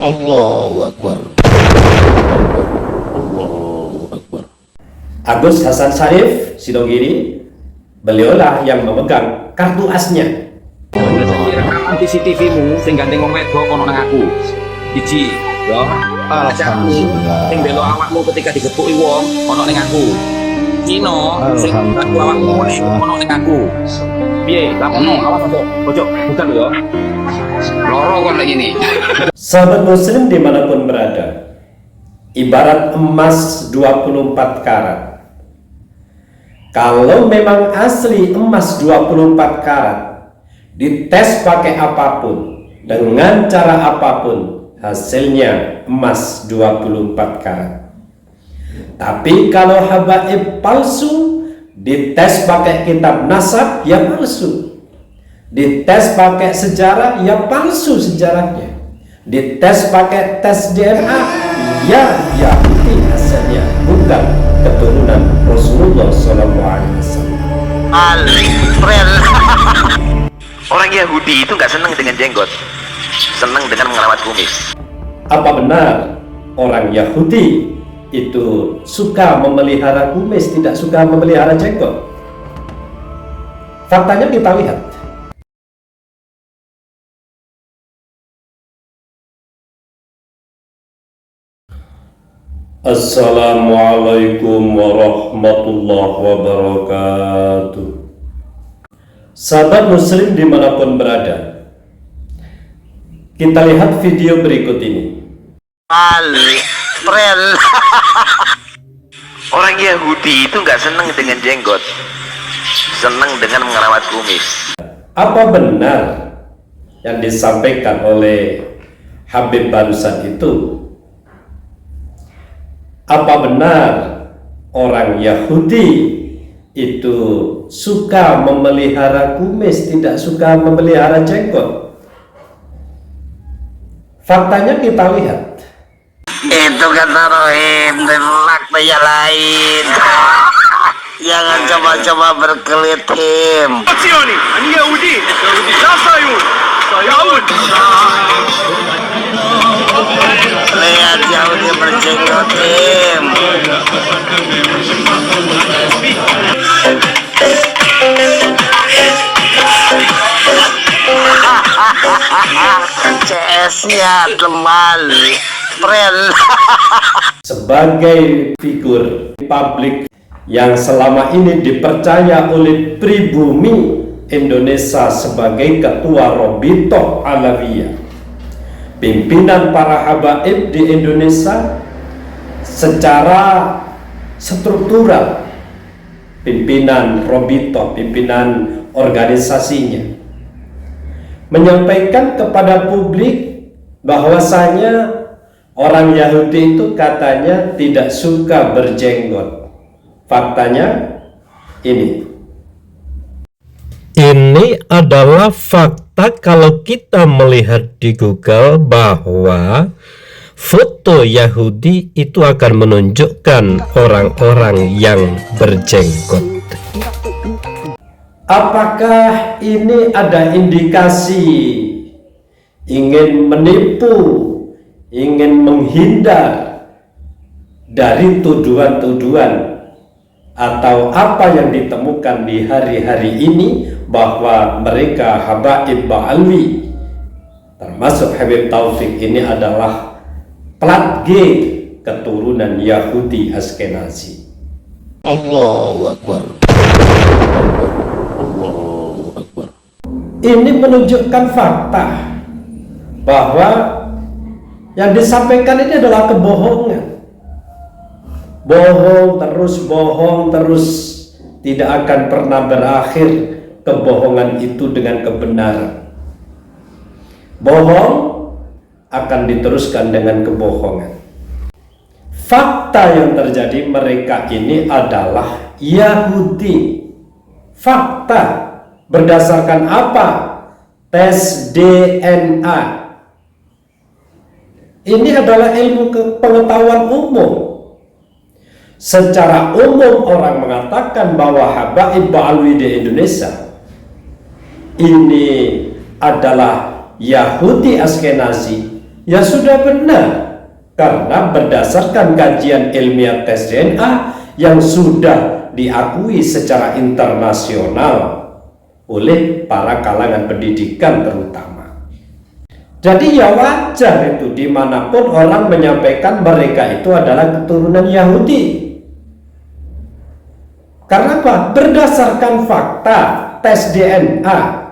Allahu Akbar. Allahu Akbar. Agus Hasan Syarif Sidogiri, beliaulah yang memegang kartu asnya. Rekaman CCTV-mu sing gandeng wong wedok kono nang aku. Iji, yo. Alhamdulillah. Sing belo awakmu ketika digepuki wong kono ning aku. Cino sing aku awakmu kono ning aku. Piye? Lapono awas ojo. Ojo, bukan yo. Loro kon lagi nih. Sahabat muslim dimanapun berada, ibarat emas 24 karat. Kalau memang asli emas 24 karat, dites pakai apapun, dengan cara apapun, hasilnya emas 24 karat. Tapi kalau habaib palsu, dites pakai kitab nasab, ya palsu. Dites pakai sejarah, ya palsu sejarahnya. Dites pakai tes DNA, ya Yahudi hasilnya, bukan keturunan Rasulullah SAW. Orang Yahudi itu nggak senang dengan jenggot, senang dengan mengerawat kumis. Apa benar orang Yahudi itu suka memelihara kumis, tidak suka memelihara jenggot? Faktanya kita lihat. Assalamualaikum warahmatullahi wabarakatuh. Sahabat muslim dimanapun berada, kita lihat video berikut ini. Orang Yahudi itu nggak senang dengan jenggot, senang dengan mengerawat kumis. Apa benar yang disampaikan oleh Habib barusan itu? Apa benar orang Yahudi itu suka memelihara kumis, tidak suka memelihara jenggot? Faktanya kita lihat. Itu kata Rohim, faktanya lain. Jangan coba-coba berkelit, Him. Lihat Yahudi berjenggot, Him. CS-nya teman Sebagai figur publik yang selama ini dipercaya oleh pribumi Indonesia sebagai ketua Robitoh Alawiyah, pimpinan para habaib di Indonesia secara struktural, pimpinan Robitoh, pimpinan organisasinya, menyampaikan kepada publik bahwasanya orang Yahudi itu katanya tidak suka berjenggot. Faktanya ini. Ini adalah fakta kalau kita melihat di Google bahwa foto Yahudi itu akan menunjukkan orang-orang yang berjenggot. Apakah ini ada indikasi ingin menipu, ingin menghindar dari tuduhan-tuduhan atau apa yang ditemukan di hari-hari ini bahwa mereka habaib ba'alwi, termasuk Habib Taufik ini adalah plat G keturunan Yahudi Askenazi? Allahu Akbar. Allahu Akbar. Ini menunjukkan fakta bahwa yang disampaikan ini adalah kebohongan. Bohong terus, tidak akan pernah berakhir kebohongan itu dengan kebenaran. Bohong akan diteruskan dengan kebohongan. Fakta yang terjadi, mereka ini adalah Yahudi. Fakta berdasarkan apa? Tes DNA. Ini adalah ilmu pengetahuan umum. Secara umum orang mengatakan bahwa habaib ba'alwi di Indonesia ini adalah Yahudi Askenazi Ya sudah benar, karena berdasarkan kajian ilmiah tes DNA yang sudah diakui secara internasional oleh para kalangan pendidikan terutama. Jadi ya wajar itu dimanapun orang menyampaikan mereka itu adalah keturunan Yahudi. Karena apa? Berdasarkan fakta tes DNA.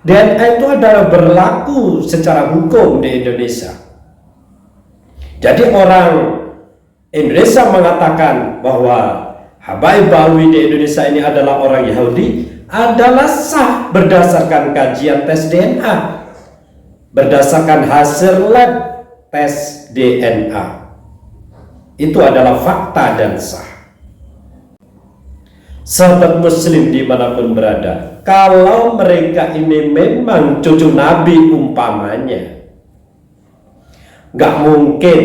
DNA itu adalah berlaku secara hukum di Indonesia. Jadi orang Indonesia mengatakan bahwa Habaib Ba'alwi di Indonesia ini adalah orang Yahudi adalah sah berdasarkan kajian tes DNA, berdasarkan hasil lab tes DNA. Itu adalah fakta dan sah. Sahabat muslim dimanapun berada, kalau mereka ini memang cucu Nabi umpamanya, nggak mungkin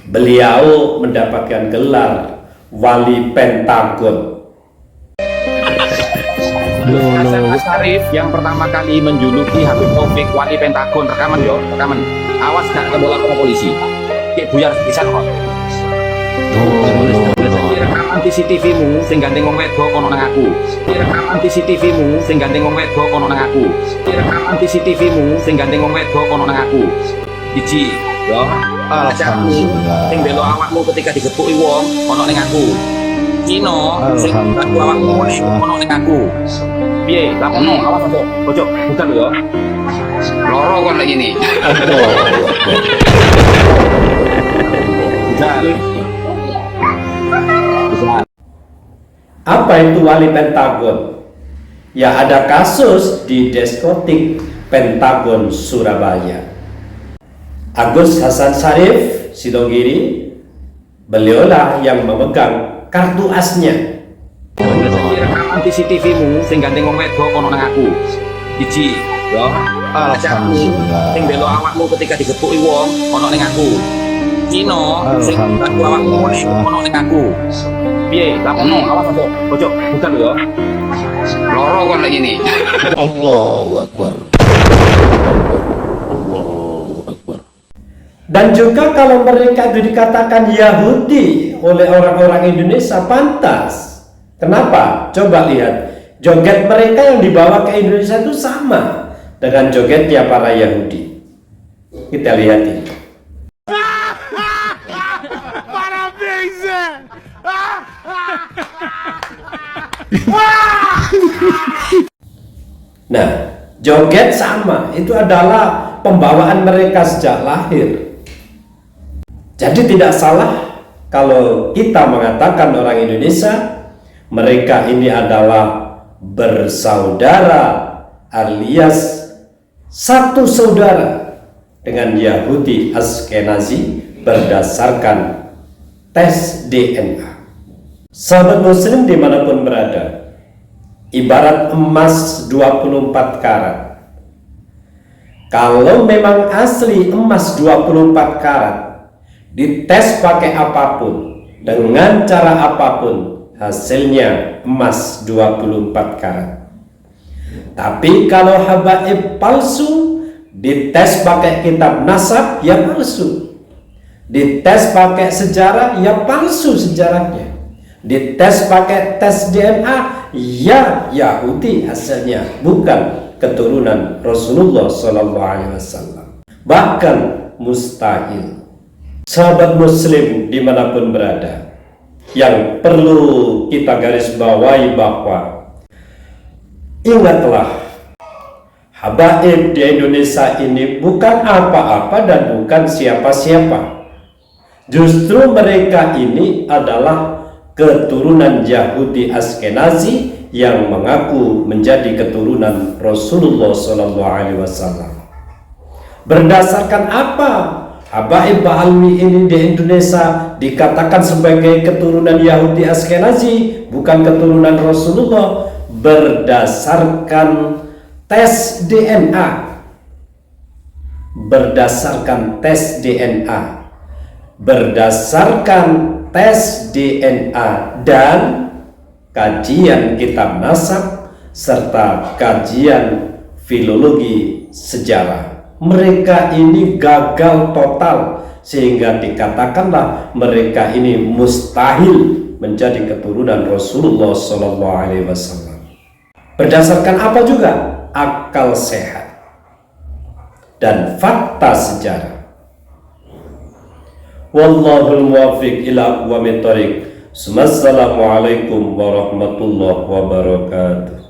beliau mendapatkan gelar wali Pentagon. Hasan Asharif yang pertama kali menjuluki Habib Taufik wali Pentagon. Rekaman yo, rekaman. Awas gak kebola ke polisi. Kayak buyar bisa kok. Rekaman CCTV-mu sing gandeng wong wedok kono nang aku. Rekaman CCTV-mu sing gandeng wong wedok kono nang aku. Rekaman CCTV-mu sing gandeng wong wedok kono nang aku. Iji, yo. Alhamdulillah. Sing belo awakmu ketika digepuki wong kono ning aku. Cino sing aku awakmu kono ning aku. Piye? Lapono, awas ojo. Ojo, bukan lho yo. Loro kon lagi nih. Apa itu wali Pentagon? Ya ada kasus di diskotik Pentagon Surabaya. Agus Hasan Sharif Sidogiri, beliaulah yang memegang kartu asnya. Rekaman CCTV-mu sing gandeng wong wedok kono nang aku. Iji, yo. Alhamdulillah. Sing belo awakmu ketika digepuki wong kono ning aku. Cino sing aku awakmu kono ning aku. Piye? Lapono, awas ojo. Ojo, bukan lho yo. Loro kon lagi nih. Allahu Akbar. Allahu Akbar. Dan juga kalau mereka itu dikatakan Yahudi oleh orang-orang Indonesia, pantas. Kenapa? Coba lihat, joget mereka yang dibawa ke Indonesia itu sama dengan jogetnya para Yahudi. Kita lihat ini. Nah, joget sama, itu adalah pembawaan mereka sejak lahir. Jadi tidak salah kalau kita mengatakan orang Indonesia, mereka ini adalah bersaudara alias satu saudara dengan Yahudi Askenazi berdasarkan tes DNA. Sahabat muslim dimanapun berada, ibarat emas 24 karat. Kalau memang asli emas 24 karat, dites pakai apapun, dengan cara apapun, hasilnya emas 24 karat. Tapi kalau habaib palsu, dites pakai kitab nasab, ya palsu. Dites pakai sejarah, ya palsu sejarahnya. Dites pakai tes DNA, ya Yahudi hasilnya, bukan keturunan Rasulullah SAW. Bahkan mustahil. Sahabat muslim dimanapun berada, yang perlu kita garis bawahi bahwa ingatlah, habaib di Indonesia ini bukan apa-apa dan bukan siapa-siapa. Justru mereka ini adalah keturunan Yahudi Askenazi yang mengaku menjadi keturunan Rasulullah SAW. Berdasarkan apa Habaib Ba'alwi ini di Indonesia dikatakan sebagai keturunan Yahudi Askenazi, bukan keturunan Rasulullah? Berdasarkan tes DNA. Berdasarkan tes DNA. Berdasarkan tes DNA dan kajian kitab nasab serta kajian filologi sejarah. mereka ini gagal total, sehingga dikatakanlah mereka ini mustahil menjadi keturunan Rasulullah SAW. Berdasarkan apa juga? Akal sehat dan fakta sejarah. Wallahul muwaffiq ila aqwamit thoriq. Assalamualaikum warahmatullahi wabarakatuh.